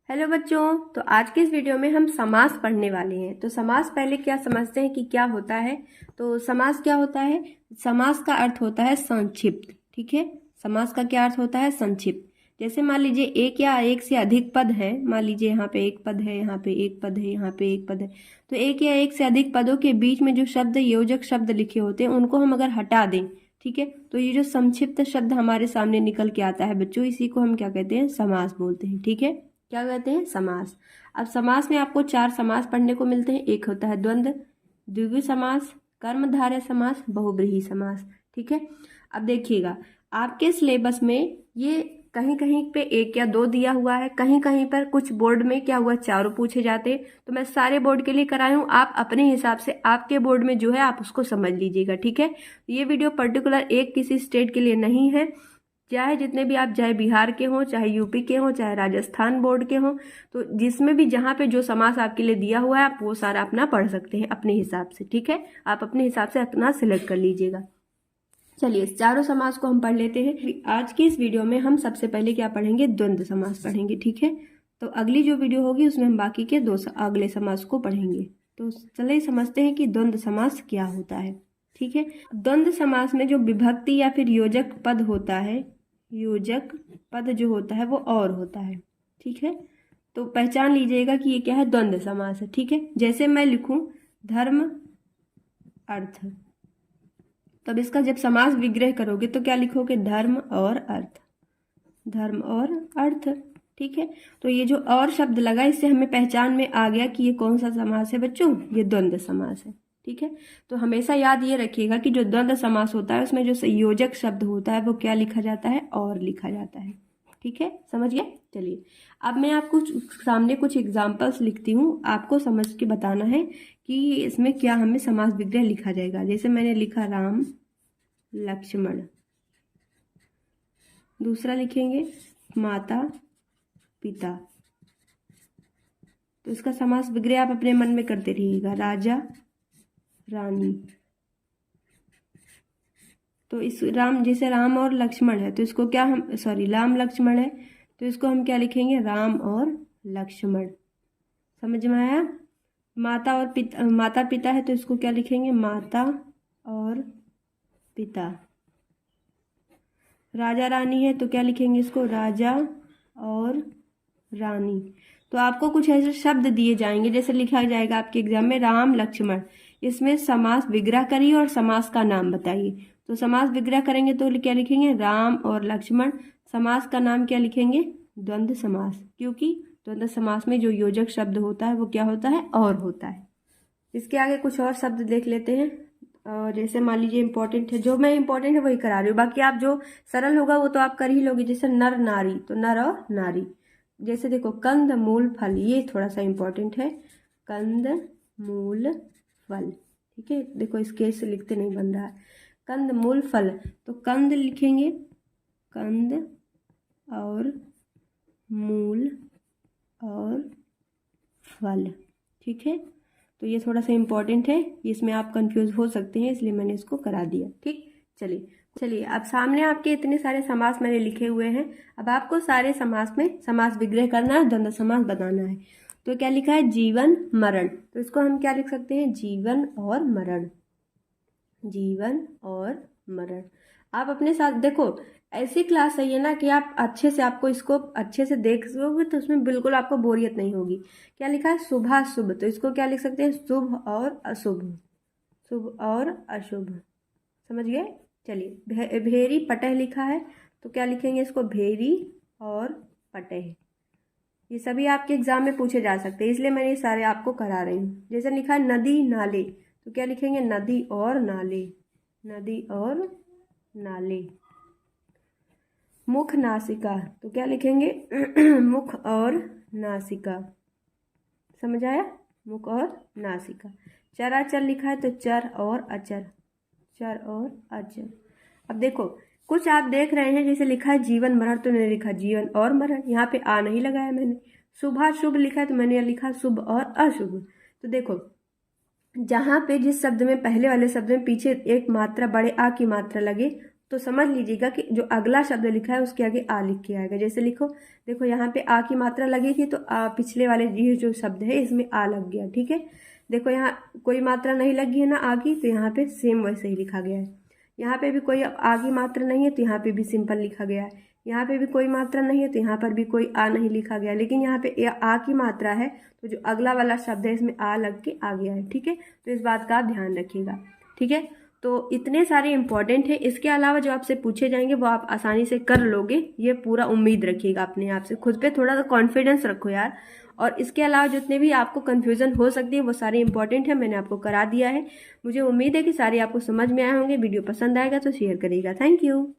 Hello बच्चों। तो आज के इस वीडियो में हम समास पढ़ने वाले हैं। तो समास पहले क्या समझते हैं कि क्या होता है। तो समास क्या होता है? समास का अर्थ होता है संक्षिप्त। ठीक है, समास का क्या अर्थ होता है? संक्षिप्त। जैसे मान लीजिए एक या एक से अधिक पद है, मान लीजिए यहाँ पे एक पद है, यहाँ पे एक पद है, यहाँ पे एक पद है। तो एक या एक से अधिक पदों के बीच में जो शब्द योजक शब्द लिखे होते हैं उनको हम अगर हटा दें, ठीक है, तो ये जो संक्षिप्त शब्द हमारे सामने निकल के आता है बच्चों, इसी को हम क्या कहते हैं? समास बोलते हैं। ठीक है, क्या कहते हैं? समास। अब समास में आपको 4 समास पढ़ने को मिलते हैं। एक होता है द्वंद्व, द्विगु समास, कर्मधारय समास, बहुब्रीहि समास। ठीक है, अब देखिएगा आपके सिलेबस में ये कहीं कहीं पे 1 या 2 दिया हुआ है, कहीं कहीं पर कुछ बोर्ड में क्या हुआ 4 पूछे जाते हैं। तो मैं सारे बोर्ड के लिए कराई हूँ, आप अपने हिसाब से आपके बोर्ड में जो है आप उसको समझ लीजिएगा। ठीक है, ये वीडियो पर्टिकुलर एक किसी स्टेट के लिए नहीं है, चाहे जितने भी आप, चाहे बिहार के हों, चाहे यूपी के हों, चाहे राजस्थान बोर्ड के हों, तो जिसमें भी जहाँ पे जो समास आपके लिए दिया हुआ है आप वो सारा अपना पढ़ सकते हैं अपने हिसाब से। ठीक है, आप अपने हिसाब से अपना सिलेक्ट कर लीजिएगा। चलिए इस चारों समास को हम पढ़ लेते हैं। आज की इस वीडियो में हम सबसे पहले क्या पढ़ेंगे? द्वंद्व समास पढ़ेंगे। ठीक है, तो अगली जो वीडियो होगी उसमें हम बाकी के अगले समास को पढ़ेंगे। तो चलिए समझते हैं कि द्वंद्व समास क्या होता है। ठीक है, द्वंद्व समास में जो विभक्ति या फिर योजक पद होता है, योजक पद जो होता है वो और होता है। ठीक है, तो पहचान लीजिएगा कि ये क्या है? द्वंद्व समास है। ठीक है, जैसे मैं लिखूं धर्म अर्थ, तब इसका जब समास विग्रह करोगे तो क्या लिखोगे? धर्म और अर्थ, धर्म और अर्थ। ठीक है, तो ये जो और शब्द लगा इससे हमें पहचान में आ गया कि ये कौन सा समास है बच्चों? ये द्वंद्व समास है। ठीक है, तो हमेशा याद ये रखिएगा कि जो द्वंद्व समास होता है उसमें जो संयोजक शब्द होता है वो क्या लिखा जाता है? और लिखा जाता है। ठीक है, समझ गए? चलिए अब मैं आपको सामने कुछ एग्जाम्पल्स लिखती हूँ, आपको समझ के बताना है कि इसमें क्या हमें समास विग्रह लिखा जाएगा। जैसे मैंने लिखा राम लक्ष्मण, दूसरा लिखेंगे माता पिता, तो इसका समास विग्रह आप अपने मन में करते रहिएगा। राजा रानी, तो इस राम, जैसे राम और लक्ष्मण है तो इसको क्या हम, राम लक्ष्मण है तो इसको हम क्या लिखेंगे? राम और लक्ष्मण। समझ में आया? माता और पिता, माता पिता है तो इसको क्या लिखेंगे? माता और पिता। राजा रानी है तो क्या लिखेंगे इसको? राजा और रानी। तो आपको कुछ ऐसे शब्द दिए जाएंगे, जैसे लिखा जाएगा आपके एग्जाम में राम लक्ष्मण, इसमें समास विग्रह करिए और समास का नाम बताइए। तो समास विग्रह करेंगे तो क्या लिखेंगे? राम और लक्ष्मण। समास का नाम क्या लिखेंगे? द्वंद्व समास, क्योंकि द्वंद्व समास में जो योजक शब्द होता है वो क्या होता है? और होता है। इसके आगे कुछ और शब्द देख लेते हैं। और जैसे मान लीजिए इंपॉर्टेंट है, जो मैं इंपॉर्टेंट है वही करा रही हूँ, बाकी आप जो सरल होगा वो तो आप कर ही लोगे। जैसे नर नारी, तो नर और नारी। जैसे देखो कंद मूल फल, ये थोड़ा सा इंपॉर्टेंट है, कंद मूल फल। ठीक है, देखो इसके से लिखते नहीं बन रहा है, कंद मूल फल, तो कंद लिखेंगे, कंद और मूल और फल। ठीक है, तो ये थोड़ा सा इंपॉर्टेंट है, इसमें आप कंफ्यूज हो सकते हैं, इसलिए मैंने इसको करा दिया। ठीक, चलिए अब सामने आपके इतने सारे समास मैंने लिखे हुए हैं। अब आपको सारे समास में समास विग्रह करना है, द्वंद्व समास बताना है। तो क्या लिखा है? जीवन मरण, तो इसको हम क्या लिख सकते हैं? जीवन और मरण, जीवन और मरण। आप अपने साथ देखो, ऐसी क्लास चाहिए ना कि आप अच्छे से, आपको इसको अच्छे से देख लोगे तो उसमें बिल्कुल आपको बोरियत नहीं होगी। क्या लिखा है? शुभ शुभ, तो इसको क्या लिख सकते हैं? शुभ और अशुभ, शुभ और अशुभ। समझ गए? चलिए भेरी पटह लिखा है तो क्या लिखेंगे इसको? भेरी और पटह। ये सभी आपके एग्जाम में पूछे जा सकते हैं, इसलिए मैंने ये सारे आपको करा रही हूँ। जैसे लिखा है नदी नाले, तो क्या लिखेंगे? नदी और नाले, नदी और नाले। मुख नासिका, तो क्या लिखेंगे? मुख और नासिका। समझ आया? मुख और नासिका। चराचर लिखा है तो चर और अचर, चर और अचर। अब देखो कुछ आप देख रहे हैं, जैसे लिखा है जीवन मरण, तो मैंने लिखा जीवन और मरण, यहाँ पे आ नहीं लगाया मैंने। शुभ शुभ लिखा है तो मैंने लिखा शुभ और अशुभ। तो देखो जहाँ पे जिस शब्द में, पहले वाले शब्द में पीछे एक मात्रा, बड़े आ की मात्रा लगे तो समझ लीजिएगा कि जो अगला शब्द लिखा है उसके आगे आ लिख के आएगा। जैसे लिखो, देखो यहाँ पे आ की मात्रा लगी थी तो पिछले वाले ये जो शब्द है इसमें आ लग गया, ठीक है। देखो यहाँ कोई मात्रा नहीं लगी है ना आ की, तो यहाँ पे सेम वैसे ही लिखा गया है। यहाँ पे भी कोई आ की मात्रा नहीं है तो यहाँ पे भी सिंपल लिखा गया है। यहाँ पे भी कोई मात्रा नहीं है तो यहाँ पर भी कोई आ नहीं लिखा गया, लेकिन यहाँ पे आ की मात्रा है तो जो अगला वाला शब्द है इसमें आ लग के आ गया है, ठीक है। तो इस बात का आप ध्यान रखिएगा, ठीक है। तो इतने सारे इंपॉर्टेंट है, इसके अलावा जो आपसे पूछे जाएंगे वो आप आसानी से कर लोगे, ये पूरा उम्मीद रखिएगा अपने आप से। खुद पे थोड़ा सा कॉन्फिडेंस रखो यार। और इसके अलावा जितने भी आपको कन्फ्यूज़न हो सकती है वो सारे इंपॉर्टेंट है, मैंने आपको करा दिया है। मुझे उम्मीद है कि सारे आपको समझ में आए होंगे। वीडियो पसंद आएगा तो शेयर करिएगा। Thank you.